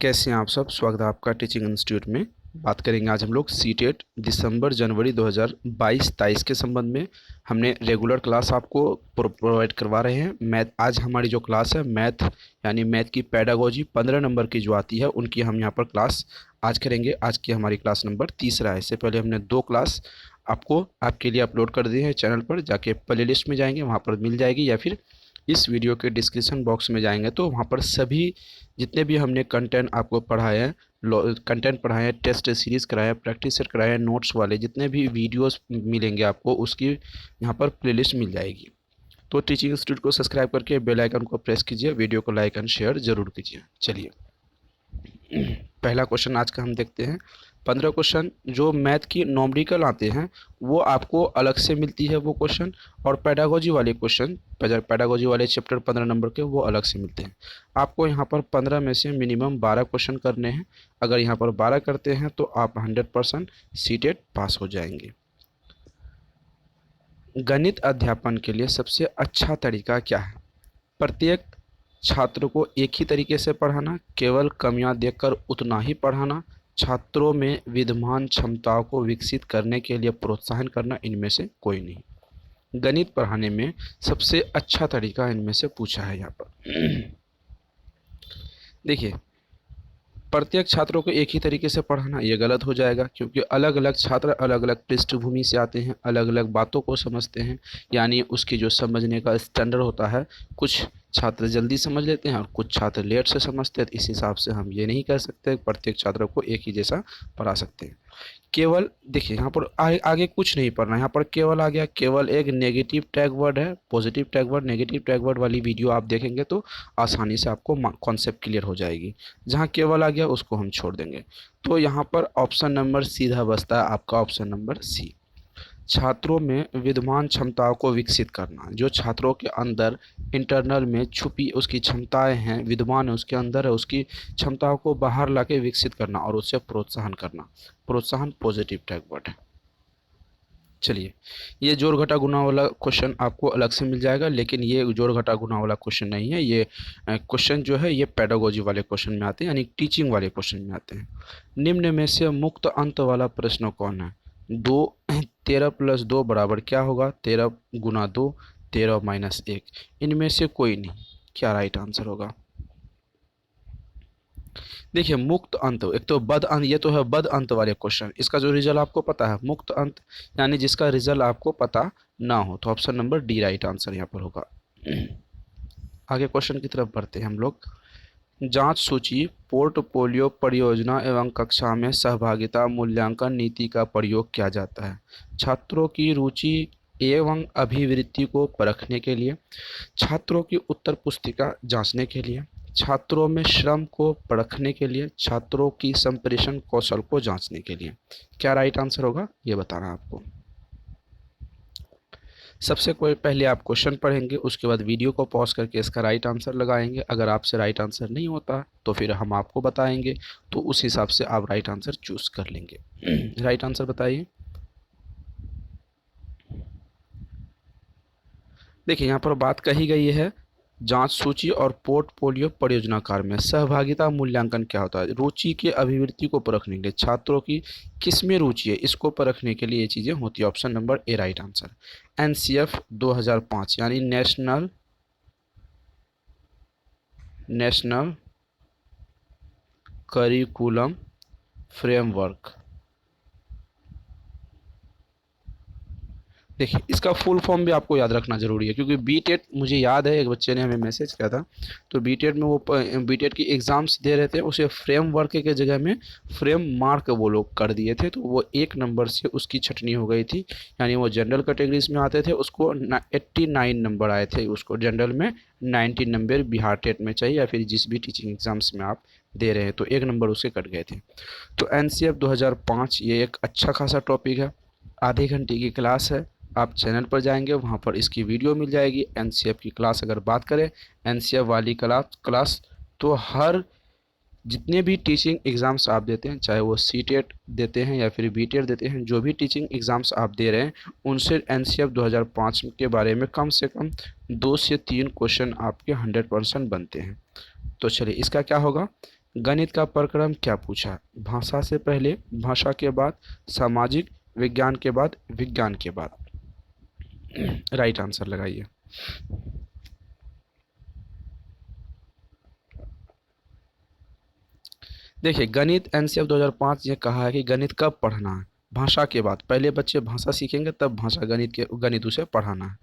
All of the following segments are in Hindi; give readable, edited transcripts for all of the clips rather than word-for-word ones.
कैसे हैं आप सब। स्वागत है आपका टीचिंग इंस्टीट्यूट में। बात करेंगे आज हम लोग सीटेट दिसंबर जनवरी 2022-23 के संबंध में। हमने रेगुलर क्लास आपको प्रोवाइड करवा रहे हैं। मैथ आज हमारी जो क्लास है मैथ यानी मैथ की पेडागोजी 15 नंबर की जो आती है उनकी हम यहाँ पर क्लास आज करेंगे। आज की हमारी क्लास नंबर 3 है। इससे पहले हमने 2 क्लास आपको आपके लिए अपलोड कर दिए हैं चैनल पर। जाके प्ले लिस्ट में जाएंगे वहाँ पर मिल जाएगी, या फिर इस वीडियो के डिस्क्रिप्शन बॉक्स में जाएंगे तो वहाँ पर सभी जितने भी हमने कंटेंट आपको पढ़ाए हैं, टेस्ट सीरीज़ कराए हैं, प्रैक्टिस सेट कराए हैं, नोट्स वाले जितने भी वीडियोस मिलेंगे आपको उसकी यहाँ पर प्लेलिस्ट मिल जाएगी। तो टीचिंग इंस्टीट्यूट को सब्सक्राइब करके बेल आइकन को प्रेस कीजिए, वीडियो को लाइक एंड शेयर जरूर कीजिए। चलिए पहला क्वेश्चन आज का हम देखते हैं। 15 क्वेश्चन जो मैथ की नॉमेरिकल आते हैं वो आपको अलग से मिलती है वो क्वेश्चन, और पेडागोजी वाले क्वेश्चन पेडागोजी वाले चैप्टर 15 नंबर के वो अलग से मिलते हैं। आपको यहाँ पर 15 में से मिनिमम 12 क्वेश्चन करने हैं। अगर यहाँ पर 12 करते हैं तो आप 100% सीटेट पास हो जाएंगे। गणित अध्यापन के लिए सबसे अच्छा तरीका क्या है? प्रत्येक छात्र को एक ही तरीके से पढ़ाना, केवल कमियां देखकर उतना ही पढ़ाना, छात्रों में विद्यमान क्षमताओं को विकसित करने के लिए प्रोत्साहन करना, इनमें से कोई नहीं। गणित पढ़ाने में सबसे अच्छा तरीका इनमें से पूछा है यहाँ पर। देखिए, प्रत्येक छात्रों को एक ही तरीके से पढ़ाना ये गलत हो जाएगा, क्योंकि अलग अलग छात्र अलग अलग पृष्ठभूमि से आते हैं, अलग अलग बातों को समझते हैं, यानी उसकी जो समझने का स्टैंडर्ड होता है, कुछ छात्र जल्दी समझ लेते हैं और कुछ छात्र लेट से समझते हैं। इस हिसाब से हम ये नहीं कह सकते प्रत्येक छात्र को एक ही जैसा पढ़ा सकते हैं। केवल देखिए यहाँ पर आगे कुछ नहीं पढ़ना, यहाँ पर केवल आ गया, केवल एक नेगेटिव टैग वर्ड है, positive tag word negative tag word वाली वीडियो आप देखेंगे तो आसानी से आपको कॉन्सेप्ट क्लियर हो जाएगी। जहाँ केवल आ गया उसको हम छोड़ देंगे। तो यहाँ पर ऑप्शन नंबर सीधा बचता है आपका, ऑप्शन नंबर सी। छात्रों में विद्यमान क्षमताओं को विकसित करना, जो छात्रों के अंदर इंटरनल में छुपी उसकी क्षमताएं हैं, विद्यमान है उसके अंदर है, उसकी क्षमताओं को बाहर लाके विकसित करना और उससे प्रोत्साहन करना। प्रोत्साहन पॉजिटिव टैग वर्ड है। चलिए, ये जोड़ घटा गुणा वाला क्वेश्चन आपको अलग से मिल जाएगा, लेकिन ये जोड़ घटा गुणा वाला क्वेश्चन नहीं है। ये क्वेश्चन जो है ये पेडागोजी वाले क्वेश्चन में आते हैं, यानी टीचिंग वाले क्वेश्चन में आते हैं। निम्न में से मुक्त अंत वाला प्रश्न कौन है? 13 + 2 बराबर क्या होगा? 13 × 2 13 - 1। इनमें से कोई नहीं। क्या राइट आंसर होगा? देखिए, मुक्त अंत, एक तो बद अंत, ये तो है बद अंत वाले क्वेश्चन। इसका जो रिजल्ट आपको पता है, मुक्त अंत यानी जिसका रिजल्ट आपको पता ना हो, तो option number D right answer यहाँ पर होगा। आगे क्वेश्चन की तरफ बढ़ते हैं हम लोग। जांच सूची पोर्टफोलियो परियोजना एवं कक्षा में सहभागिता मूल्यांकन नीति का प्रयोग किया जाता है। छात्रों की रुचि एवं अभिवृत्ति को परखने के लिए, छात्रों की उत्तर पुस्तिका जांचने के लिए, छात्रों में श्रम को परखने के लिए, छात्रों की संप्रेषण कौशल को जांचने के लिए। क्या राइट आंसर होगा ये बताना है आपको। सबसे कोई पहले आप क्वेश्चन पढ़ेंगे, उसके बाद वीडियो को पॉज करके इसका राइट आंसर लगाएंगे। अगर आपसे राइट आंसर नहीं होता तो फिर हम आपको बताएंगे, तो उस हिसाब से आप राइट आंसर चूज कर लेंगे। राइट आंसर बताइए। देखिए, यहाँ पर बात कही गई है जांच सूची और पोर्टफोलियो परियोजना कार्य में सहभागिता मूल्यांकन क्या होता है? रुचि के अभिवृत्ति को परखने के लिए, छात्रों की किस में रुचि है इसको परखने के लिए ये चीज़ें होती है। ऑप्शन नंबर ए राइट आंसर। एनसीएफ 2005 यानी नेशनल करिकुलम फ्रेमवर्क। देखिए, इसका फुल फॉर्म भी आपको याद रखना जरूरी है, क्योंकि बीटेट मुझे याद है एक बच्चे ने हमें मैसेज किया था, तो बीटेट में वो बीटेट की एग्ज़ाम्स दे रहे थे, उसे फ्रेमवर्क के जगह में फ्रेम मार्क वो लोग कर दिए थे, तो वो 1 नंबर से उसकी छटनी हो गई थी। यानी वो जनरल कैटेगरीज में आते थे, उसको 89 नंबर आए थे, उसको जनरल में 90 नंबर बिहार टेट में चाहिए या फिर जिस भी टीचिंग एग्ज़ाम्स में आप दे रहे हैं, तो 1 नंबर उसके कट गए थे। तो एनसीएफ 2005 ये एक अच्छा खासा टॉपिक है। आधे घंटे की क्लास है, आप चैनल पर जाएंगे वहाँ पर इसकी वीडियो मिल जाएगी। एनसीएफ की क्लास अगर बात करें, एनसीएफ वाली क्लास तो हर जितने भी टीचिंग एग्ज़ाम्स आप देते हैं, चाहे वो सीटेट देते हैं या फिर बीटेट देते हैं, जो भी टीचिंग एग्ज़ाम्स आप दे रहे हैं उनसे एनसीएफ 2005 के बारे में कम से कम 2 से 3 क्वेश्चन आपके 100% बनते हैं। तो चलिए, इसका क्या होगा? गणित का प्रक्रम क्या पूछा? भाषा से पहले, भाषा के बाद, सामाजिक विज्ञान के बाद, विज्ञान के बाद। राइट आंसर लगाइए। देखिए, गणित एनसीएफ 2005 ये कहा है कि गणित कब पढ़ना है? भाषा के बाद। पहले बच्चे भाषा सीखेंगे तब भाषा गणित उसे पढ़ाना है।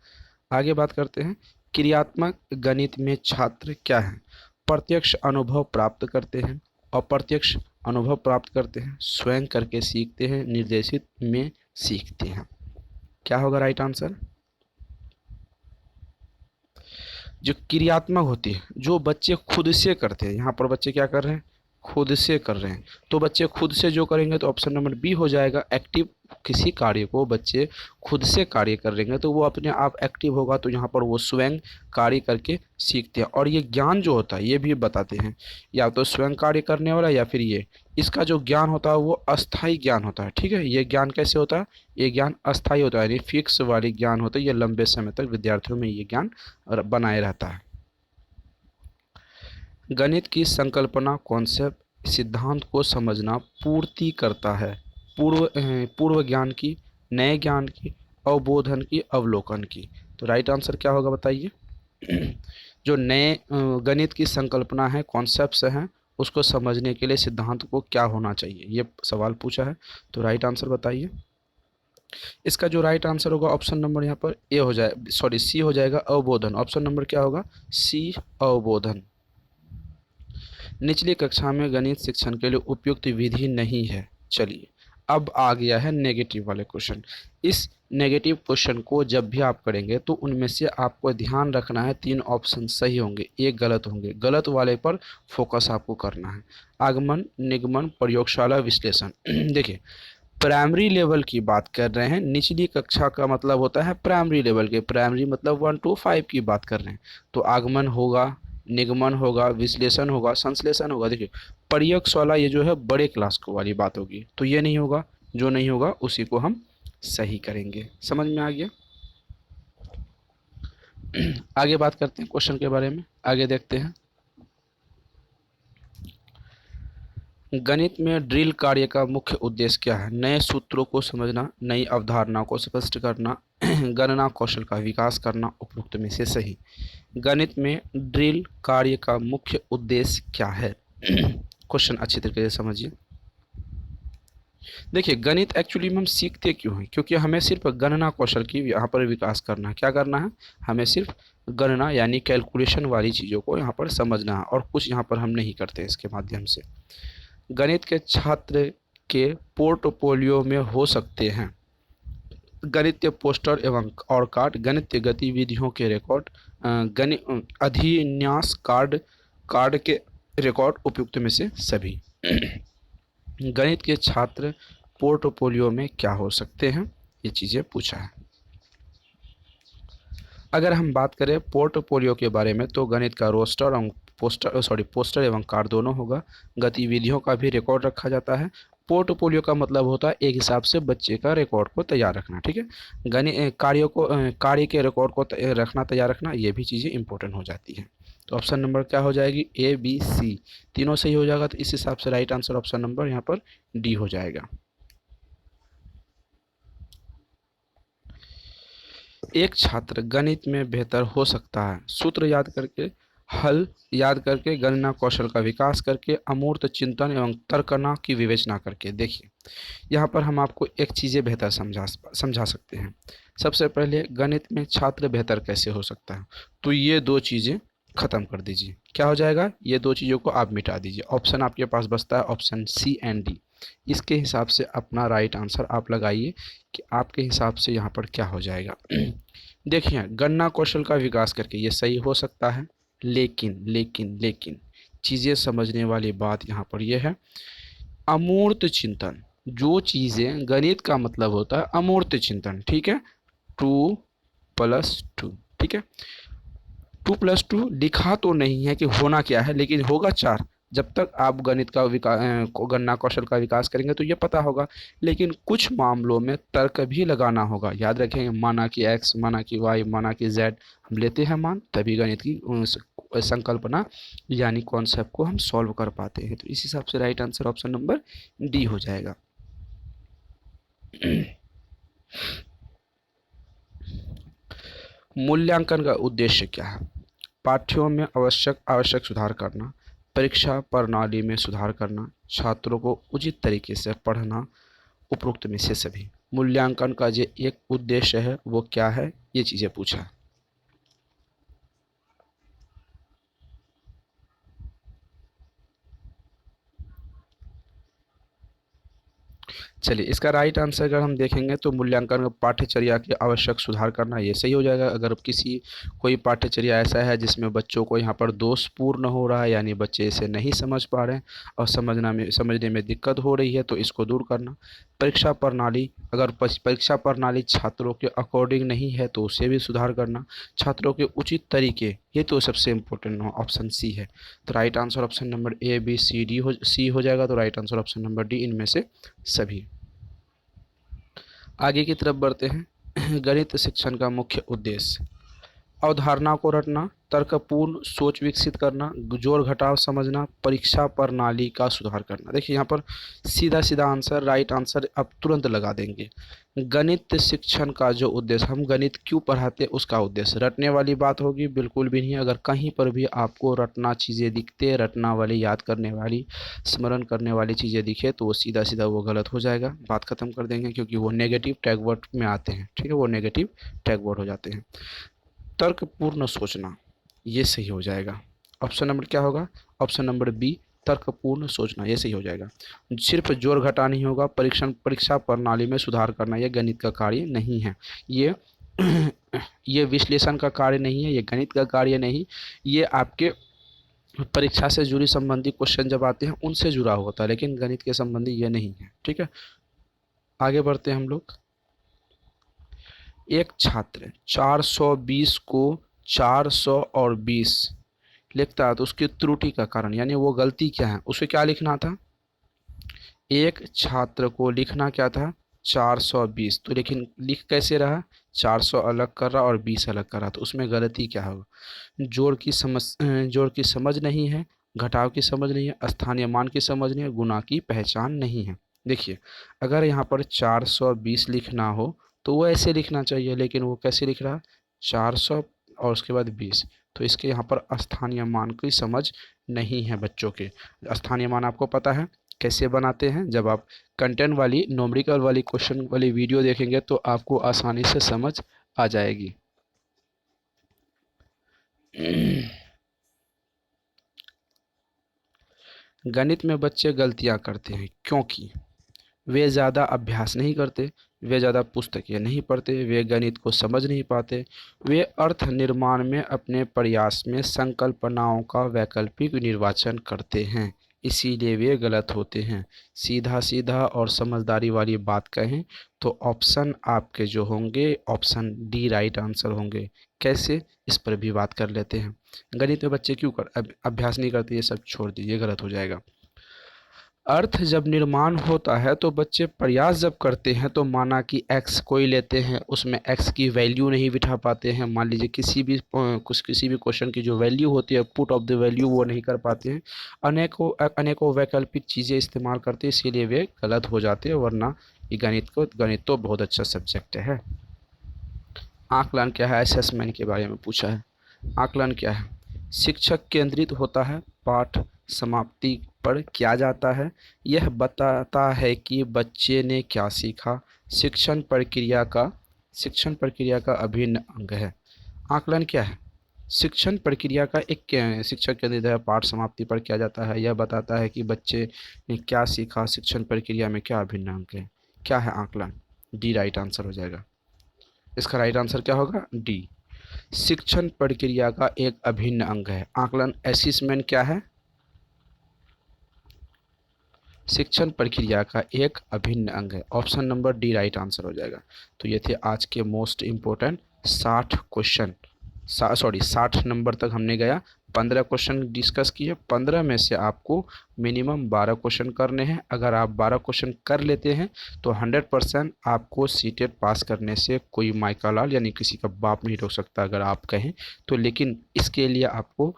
आगे बात करते हैं। क्रियात्मक गणित में छात्र क्या है? प्रत्यक्ष अनुभव प्राप्त करते हैं, अप्रत्यक्ष अनुभव प्राप्त करते हैं, स्वयं करके सीखते हैं, निर्देशित में सीखते हैं। क्या होगा राइट आंसर? जो क्रियात्मक होती है, जो बच्चे खुद से करते हैं, यहाँ पर बच्चे क्या कर रहे हैं? खुद से कर रहे हैं। तो बच्चे खुद से जो करेंगे तो ऑप्शन नंबर बी हो जाएगा। एक्टिव, किसी कार्य को बच्चे खुद से कार्य करेंगे तो वो अपने आप एक्टिव होगा, तो यहाँ पर वो स्वयं कार्य करके सीखते हैं। और ये ज्ञान जो होता है ये भी बताते हैं, या तो स्वयं कार्य करने वाला या फिर ये, इसका जो ज्ञान होता है वो अस्थाई ज्ञान होता है। ठीक है, ये ज्ञान कैसे होता है? ये ज्ञान अस्थाई होता है, यानी फिक्स वाली ज्ञान होता है। ये लंबे समय तक विद्यार्थियों में ये ज्ञान बनाए रहता है। गणित की संकल्पना, कॉन्सेप्ट, सिद्धांत को समझना पूर्ति करता है। पूर्व ज्ञान की, नए ज्ञान की, अवबोधन की, अवलोकन की। तो राइट आंसर क्या होगा बताइए? जो नए गणित की संकल्पना है, कॉन्सेप्ट्स हैं, उसको समझने के लिए सिद्धांत को क्या होना चाहिए, ये सवाल पूछा है। तो राइट आंसर बताइए। इसका जो राइट आंसर होगा ऑप्शन नंबर यहाँ पर ए हो जाए, सॉरी सी हो जाएगा, अवबोधन। ऑप्शन नंबर क्या होगा? सी, अवबोधन। निचली कक्षा में गणित शिक्षण के लिए उपयुक्त विधि नहीं है। चलिए, अब आ गया है नेगेटिव वाले क्वेश्चन। इस नेगेटिव क्वेश्चन को जब भी आप करेंगे तो उनमें से आपको ध्यान रखना है, 3 ऑप्शन सही होंगे, 1 गलत होंगे। गलत वाले पर फोकस आपको करना है। आगमन, निगमन, प्रयोगशाला, विश्लेषण। देखिए, प्राइमरी लेवल की बात कर रहे हैं। निचली कक्षा का मतलब होता है प्राइमरी लेवल के, प्राइमरी मतलब 1 to 5 की बात कर रहे हैं। तो आगमन होगा, निगमन होगा, विश्लेषण होगा, संश्लेषण होगा। देखिए, प्रयोगशाला ये जो है बड़े क्लास को वाली बात होगी, तो ये नहीं होगा। जो नहीं होगा उसी को हम सही करेंगे। समझ में आ गया? आगे बात करते हैं क्वेश्चन के बारे में, आगे देखते हैं। गणित में ड्रिल कार्य का मुख्य उद्देश्य क्या है? नए सूत्रों को समझना, नई अवधारणाओं को स्पष्ट करना, गणना कौशल का विकास करना। उपयुक्त में से सही। गणित में ड्रिल कार्य का मुख्य उद्देश्य क्या है? क्वेश्चन अच्छी तरीके से समझिए। देखिए, गणित एक्चुअली में हम सीखते क्यों हैं? क्योंकि हमें सिर्फ गणना कौशल की यहाँ पर विकास करना है। क्या करना है? हमें सिर्फ गणना यानी कैलकुलेशन वाली चीज़ों को यहाँ पर समझना है, और कुछ यहाँ पर हम नहीं करते इसके माध्यम से। गणित के छात्र के पोर्टफोलियो में हो सकते हैं गणितीय पोस्टर एवं और कार्ड, गणितीय गतिविधियों के रिकॉर्ड, गणित अधिन्यास कार्ड, कार्ड के रिकॉर्ड। उपयुक्त में से सभी। गणित के छात्र पोर्टफोलियो में क्या हो सकते हैं? ये चीज़ें पूछा है। अगर हम बात करें पोर्टफोलियो के बारे में तो गणित का रोस्टर और पोस्टर एवं कार्ड दोनों होगा। गतिविधियों का भी रिकॉर्ड रखा जाता है। पोर्टफोलियो का मतलब होता है एक हिसाब से बच्चे का रिकॉर्ड को तैयार रखना। ठीक है, गणित कार्य के रिकॉर्ड को रखना, तैयार रखना, ये भी चीज़ें इंपॉर्टेंट हो जाती हैं। तो ऑप्शन नंबर क्या हो जाएगी? ए, बी, सी तीनों सही हो जाएगा। तो इस हिसाब से राइट आंसर ऑप्शन नंबर यहाँ पर डी हो जाएगा। एक छात्र गणित में बेहतर हो सकता है सूत्र याद करके, हल याद करके, गणना कौशल का विकास करके, अमूर्त चिंतन एवं तर्कना की विवेचना करके। देखिए, यहाँ पर हम आपको एक चीज़ें बेहतर समझा सकते हैं। सबसे पहले, गणित में छात्र बेहतर कैसे हो सकता है? तो ये 2 चीज़ें ख़त्म कर दीजिए। क्या हो जाएगा? ये 2 चीज़ों को आप मिटा दीजिए। ऑप्शन आपके पास बचता है ऑप्शन सी एंड डी। इसके हिसाब से अपना राइट आंसर आप लगाइए कि आपके हिसाब से यहाँ पर क्या हो जाएगा। देखिए, गणना कौशल का विकास करके ये सही हो सकता है, लेकिन लेकिन लेकिन चीज़ें समझने वाली बात यहाँ पर यह है, अमूर्त चिंतन, जो चीज़ें, गणित का मतलब होता है अमूर्त चिंतन। ठीक है, 2+2। ठीक है, 2+2 लिखा तो नहीं है कि होना क्या है, लेकिन होगा 4। जब तक आप गणित का गणना कौशल का विकास करेंगे तो ये पता होगा, लेकिन कुछ मामलों में तर्क भी लगाना होगा। याद रखेंगे, माना कि x, माना कि y, माना कि z, हम लेते हैं मान, तभी गणित की संकल्पना यानी कॉन्सेप्ट को हम सॉल्व कर पाते हैं। तो इस हिसाब से right answer option number D हो जाएगा। मूल्यांकन का उद्देश्य क्या है? पाठ्यों में आवश्यक आवश्यक सुधार करना, परीक्षा प्रणाली में सुधार करना, छात्रों को उचित तरीके से पढ़ना, उपरोक्त में से सभी। मूल्यांकन का जो एक उद्देश्य है वो क्या है, ये चीज़ें पूछा है। चलिए, इसका राइट आंसर अगर हम देखेंगे तो मूल्यांकन में पाठ्यचर्या के आवश्यक सुधार करना, ये सही हो जाएगा। अगर किसी कोई पाठ्यचर्या ऐसा है जिसमें बच्चों को यहाँ पर दोषपूर्ण हो रहा है, यानी बच्चे इसे नहीं समझ पा रहे हैं और समझने में दिक्कत हो रही है, तो इसको दूर करना। परीक्षा प्रणाली, अगर परीक्षा प्रणाली छात्रों के अकॉर्डिंग नहीं है तो उसे भी सुधार करना। छात्रों के उचित तरीके, ये तो सबसे इम्पोर्टेंट ऑप्शन सी है। तो right answer option number A, B, C हो जाएगा। तो right answer option number D, इनमें से सभी। आगे की तरफ बढ़ते हैं। गणित शिक्षण का मुख्य उद्देश्य: अवधारणा को रटना, तर्कपूर्ण सोच विकसित करना, जोड़ घटाव समझना, परीक्षा प्रणाली का सुधार करना। देखिए यहाँ पर सीधा सीधा आंसर, राइट आंसर आप तुरंत लगा देंगे। गणित शिक्षण का जो उद्देश्य, हम गणित क्यों पढ़ाते हैं उसका उद्देश्य, रटने वाली बात होगी? बिल्कुल भी नहीं। अगर कहीं पर भी आपको रटना चीज़ें दिखते, रटना वाली, याद करने वाली, स्मरण करने वाली चीज़ें दिखे तो वो सीधा सीधा वो गलत हो जाएगा, बात खत्म कर देंगे, क्योंकि वो नेगेटिव टैग वर्ड में आते हैं। ठीक है, वो नेगेटिव टैग वर्ड हो जाते हैं। तर्कपूर्ण सोचना, ये सही हो जाएगा। ऑप्शन नंबर क्या होगा? ऑप्शन नंबर बी, तर्कपूर्ण सोचना, ये सही हो जाएगा। सिर्फ जोड़ घटा नहीं होगा, परीक्षा प्रणाली में सुधार करना, ये गणित का कार्य नहीं है। ये ये विश्लेषण का कार्य नहीं है, ये गणित का कार्य नहीं, ये आपके परीक्षा से जुड़ी संबंधी क्वेश्चन जब आते हैं उनसे जुड़ा होता है, लेकिन गणित के संबंधी ये नहीं है। ठीक है, आगे बढ़ते हैं हम लोग। एक छात्र 420 को 420 लिखता है तो उसकी त्रुटि का कारण, यानी वो गलती क्या है, उसे क्या लिखना था? एक छात्र को लिखना क्या था? 420। तो लेकिन लिख कैसे रहा? 400 अलग कर रहा और 20 अलग कर रहा, तो उसमें गलती क्या होगा? जोड़ की समझ नहीं है, घटाव की समझ नहीं है, स्थानीय मान की समझ नहीं है, गुणा की पहचान नहीं है। देखिए, अगर यहाँ पर 420 लिखना हो तो वो ऐसे लिखना चाहिए, लेकिन वो कैसे लिख रहा? 400 और उसके बाद 20। तो इसके यहाँ पर स्थानीय मान की समझ नहीं है बच्चों के। स्थानीय मान आपको पता है कैसे बनाते हैं? जब आप कंटेंट वाली, न्यूमेरिकल वाली क्वेश्चन वाली वीडियो देखेंगे तो आपको आसानी से समझ आ जाएगी। गणित में बच्चे गलतियां करते हैं क्योंकि वे ज़्यादा अभ्यास नहीं करते, वे ज़्यादा पुस्तकें नहीं पढ़ते, वे गणित को समझ नहीं पाते, वे अर्थ निर्माण में अपने प्रयास में संकल्पनाओं का वैकल्पिक निर्वाचन करते हैं, इसीलिए वे गलत होते हैं। सीधा सीधा और समझदारी वाली बात कहें तो ऑप्शन आपके जो होंगे, ऑप्शन डी राइट आंसर होंगे। कैसे, इस पर भी बात कर लेते हैं। गणित में बच्चे क्यों अभ्यास नहीं करते, ये सब छोड़ दीजिए, गलत हो जाएगा। अर्थ जब निर्माण होता है तो बच्चे प्रयास जब करते हैं तो माना कि x कोई लेते हैं, उसमें x की वैल्यू नहीं बिठा पाते हैं, मान लीजिए किसी भी क्वेश्चन की जो वैल्यू होती है, पुट ऑफ द वैल्यू, वो नहीं कर पाते हैं। अनेकों वैकल्पिक चीज़ें इस्तेमाल करते हैं, इसीलिए वे गलत हो जाते हैं। वरना ये गणित तो बहुत अच्छा सब्जेक्ट है। आकलन क्या है? असेसमेंट के बारे में पूछा है। आकलन क्या है? शिक्षक केंद्रित होता है, पाठ समाप्ति पर किया जाता है, यह बताता है कि बच्चे ने क्या सीखा, शिक्षण प्रक्रिया का अभिन्न अंग है। आकलन क्या है? शिक्षक केंद्रित है, पाठ समाप्ति पर किया जाता है, यह बताता है कि बच्चे ने क्या सीखा, शिक्षण प्रक्रिया में क्या अभिन्न अंग है। क्या है आकलन? डी राइट आंसर हो जाएगा। इसका राइट आंसर क्या होगा? डी। शिक्षण प्रक्रिया का एक अभिन्न अंग है आकलन। असेसमेंट क्या है? शिक्षण प्रक्रिया का एक अभिन्न अंग है। Option number D right answer हो जाएगा। तो ये थे आज के मोस्ट इम्पोर्टेंट 60 क्वेश्चन। 60 नंबर तक हमने गया। 15 क्वेश्चन डिस्कस किए, 15 में से आपको मिनिमम 12 क्वेश्चन करने हैं। अगर आप 12 क्वेश्चन कर लेते हैं तो 100% आपको सीटेट पास करने से कोई माइका लाल यानी किसी का बाप नहीं रोक सकता अगर आप कहें तो। लेकिन इसके लिए आपको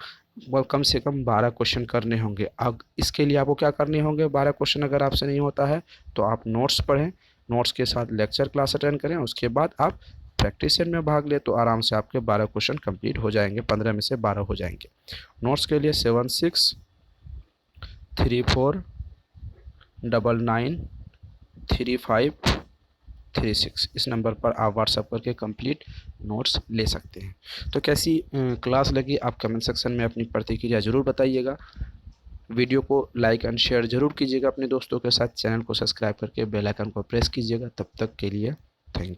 कम से कम 12 क्वेश्चन करने होंगे। अब इसके लिए आपको क्या करने होंगे, 12 क्वेश्चन अगर आपसे नहीं होता है तो आप नोट्स पढ़ें, नोट्स के साथ लेक्चर क्लास अटेंड करें, उसके बाद आप प्रैक्टिस सेट में भाग ले तो आराम से आपके 12 क्वेश्चन कंप्लीट हो जाएंगे, 15 में से 12 हो जाएंगे। नोट्स के लिए 7634993536 इस नंबर पर आप व्हाट्सएप करके कंप्लीट नोट्स ले सकते हैं। तो कैसी क्लास लगी आप कमेंट सेक्शन में अपनी प्रतिक्रिया ज़रूर बताइएगा। वीडियो को लाइक एंड शेयर ज़रूर कीजिएगा अपने दोस्तों के साथ। चैनल को सब्सक्राइब करके बेल आइकन को प्रेस कीजिएगा। तब तक के लिए थैंक यू।